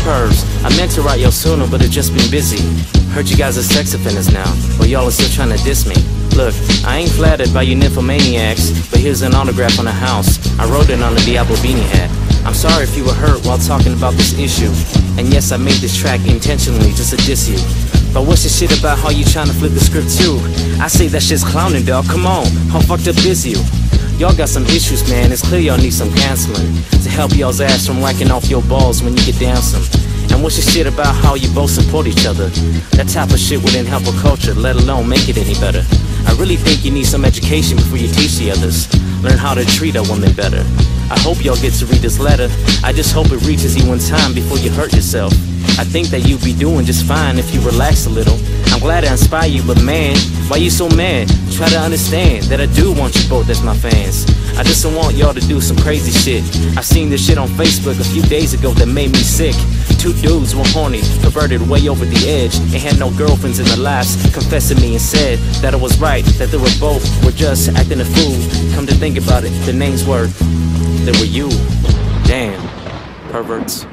pervs. I meant to write y'all sooner, but I've just been busy. Heard you guys are sex offenders now, but y'all are still trying to diss me. Look, I ain't flattered by you nymphomaniacs, but here's an autograph on a house. I wrote it on a DIABLO beanie hat. I'm sorry if you were hurt while talking about this issue. And yes, I made this track intentionally just to diss you. But what's the shit about how you trying to flip the script too? I say that shit's clowning, dog, come on. How fucked up is you? Y'all got some issues, man, it's clear y'all need some counseling to help y'all's ass from whacking off your balls when you get down some. And what's your shit about how you both support each other? That type of shit wouldn't help a culture, let alone make it any better. I really think you need some education before you teach the others. Learn how to treat a woman better. I hope y'all get to read this letter. I just hope it reaches you in time before you hurt yourself. I think that you'd be doing just fine if you relax a little. I'm glad I inspire you, but man, why you so mad? Try to understand that I do want you both as my fans. I just don't want y'all to do some crazy shit. I seen this shit on Facebook a few days ago that made me sick. Two dudes were horny, perverted way over the edge, and had no girlfriends in their lives, confessing me and said that I was right, that they were just acting a fool. Come to think about it, the names were, they were you. Damn, perverts.